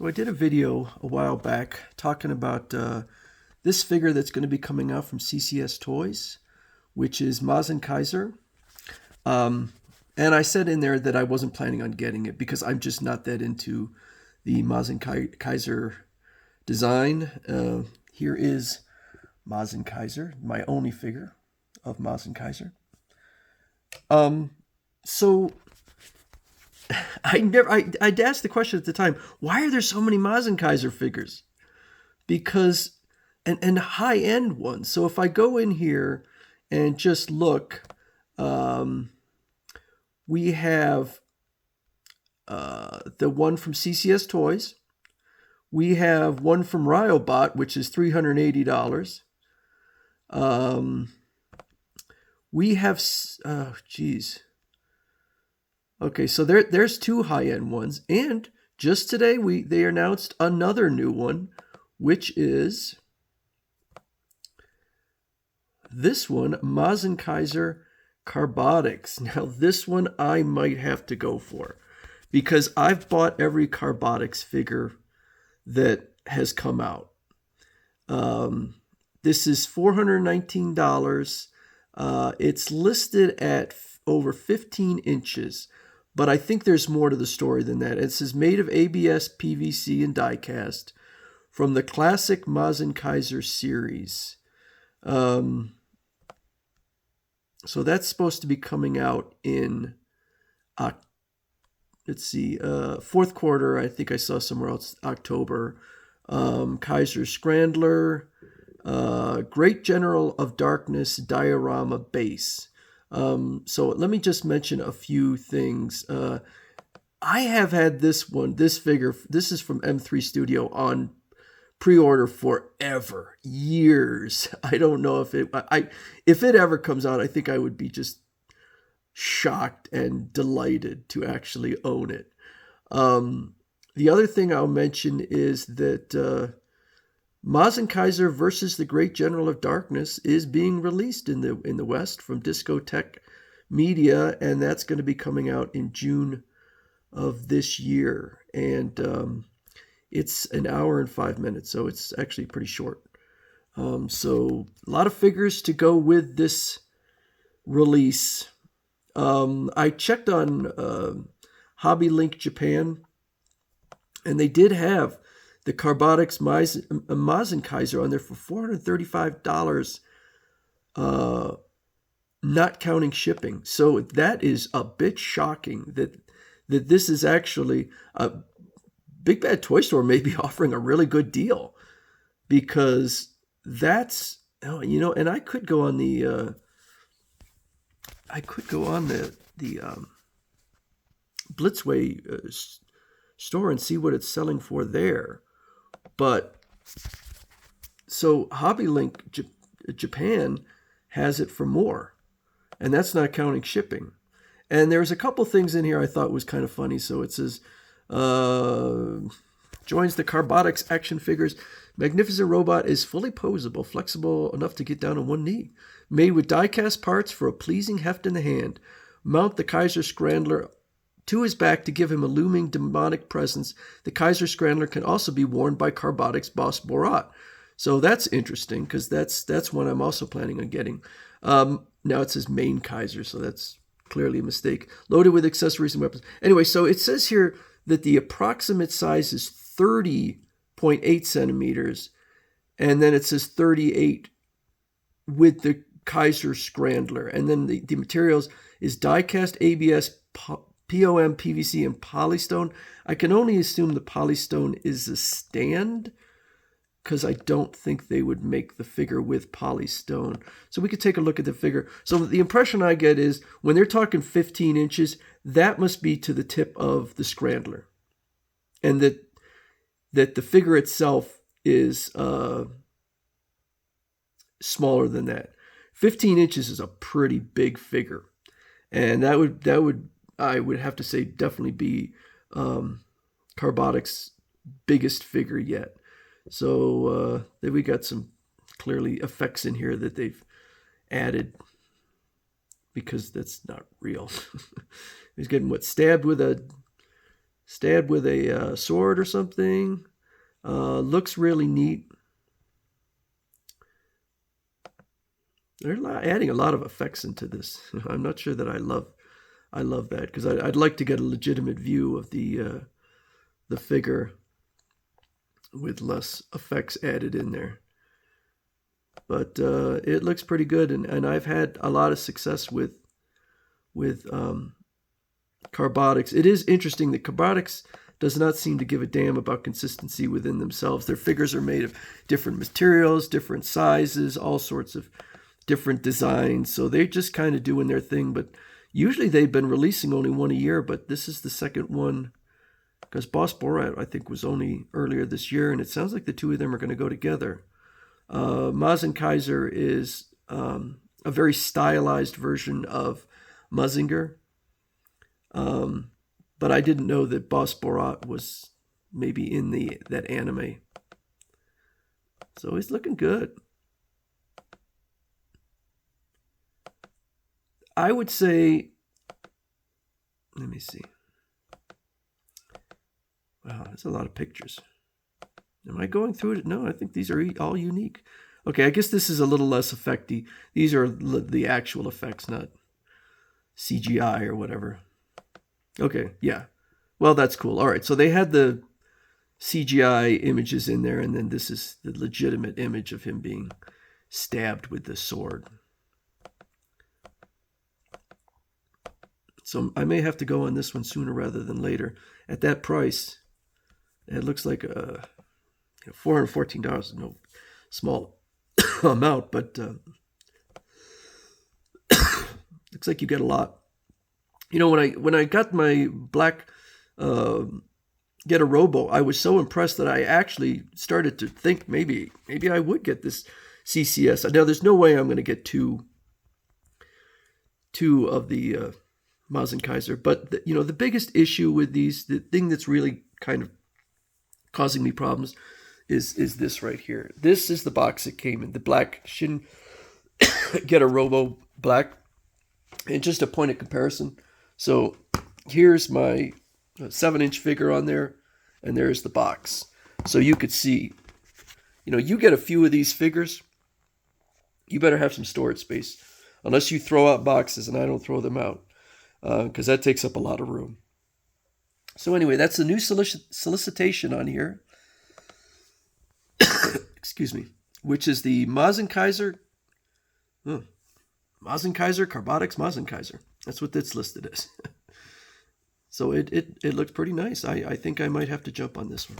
So I did a video a while back talking about this figure that's going to be coming out from CCS Toys, which is Mazinkaiser. And I said in there that I wasn't planning on getting it because I'm just not that into the Mazinkaiser design. Here is Mazinkaiser, my only figure of Mazinkaiser. So I'd asked the question at the time, why are there so many Mazinkaiser figures? Because, and high-end ones. So if I go in here and just look, we have the one from CCS Toys. We have one from Ryobot, which is $380. We have, oh, geez. Okay, so there's two high-end ones. And just today, they announced another new one, which is this one, Mazinkaiser Carbotix. Now, this one I might have to go for because I've bought every Carbotix figure that has come out. This is $419. It's listed at over 15 inches, but I think there's more to the story than that. It says made of ABS, PVC, and die-cast from the classic Mazinkaiser series. So that's supposed to be coming out in, fourth quarter. I think I saw somewhere else, October. Kaiser Scrandler, Great General of Darkness diorama base. So let me just mention a few things. I have had this figure, this is from M3 Studio, on pre-order forever, years. I don't know if it ever comes out, I think I would be just shocked and delighted to actually own it. The other thing I'll mention is that Mazinkaiser versus the Great General of Darkness is being released in the West from Discotech Media, and that's going to be coming out in June of this year. And it's an hour and 5 minutes, so it's actually pretty short. So a lot of figures to go with this release. I checked on Hobby Link Japan, and they did have the Carbotix Mazinkaiser on there for $435, not counting shipping. So that is a bit shocking that this is actually Big Bad Toy Store may be offering a really good deal, because that's, and I could go on the Blitzway store and see what it's selling for there. But so Hobby Link Japan has it for more, and that's not counting shipping. And there's a couple things in here I thought was kind of funny. So it says, joins the Carbotix action figures. Magnificent robot is fully posable, flexible enough to get down on one knee. Made with die-cast parts for a pleasing heft in the hand. Mount the Kaiser Scrandler to his back to give him a looming demonic presence. The Kaiser Scrandler can also be worn by Carbotix boss Borat. So that's interesting, because that's one I'm also planning on getting. Now it says main Kaiser, so that's clearly a mistake. Loaded with accessories and weapons. Anyway, so it says here that the approximate size is 30.8 centimeters, and then it says 38 with the Kaiser Scrandler. And then the materials is die-cast, ABS, POM, PVC, and polystone. I can only assume the polystone is a stand, because I don't think they would make the figure with polystone. So we could take a look at the figure. So the impression I get is when they're talking 15 inches, that must be to the tip of the Scrandler. And that the figure itself is smaller than that. 15 inches is a pretty big figure. And that would I would have to say definitely be Carbotix's biggest figure yet. So then we got some clearly effects in here that they've added, because that's not real. He's getting stabbed with a Stabbed with a sword or something. Looks really neat. They're adding a lot of effects into this. I'm not sure that I love that, because I'd like to get a legitimate view of the figure with less effects added in there. But it looks pretty good, and I've had a lot of success with Carbotix. It is interesting that Carbotix does not seem to give a damn about consistency within themselves. Their figures are made of different materials, different sizes, all sorts of different designs. So they're just kind of doing their thing. But usually they've been releasing only one a year, but this is the second one, because Boss Borat, I think, was only earlier this year, and it sounds like the two of them are going to go together. Mazinkaiser is a very stylized version of Mazinger. But I didn't know that Boss Borat was maybe in that anime. So he's looking good. I would say, let me see. Wow, that's a lot of pictures. Am I going through it? No, I think these are all unique. Okay, I guess this is a little less effecty. These are the actual effects, not CGI or whatever. Okay, yeah. Well, that's cool. All right, so they had the CGI images in there, and then this is the legitimate image of him being stabbed with the sword. So I may have to go on this one sooner rather than later. At that price, it looks like $414, no small amount, but looks like you get a lot. You know, when I got my black Get a Robo, I was so impressed that I actually started to think maybe I would get this CCS. Now, there's no way I'm going to get two of the Mazinkaiser, but the biggest issue with these, the thing that's really kind of causing me problems, is this right here. This is the box it came in, the black Shin Get a Robo black, and just a point of comparison. So here's my 7-inch figure on there, and there's the box. So you could see, you get a few of these figures, you better have some storage space, unless you throw out boxes, and I don't throw them out, because that takes up a lot of room. So anyway, that's the new solicitation on here. Excuse me. Which is the Mazinkaiser. Mazinkaiser, Carbotix Mazinkaiser. That's what that's listed as. So it looks pretty nice. I think I might have to jump on this one.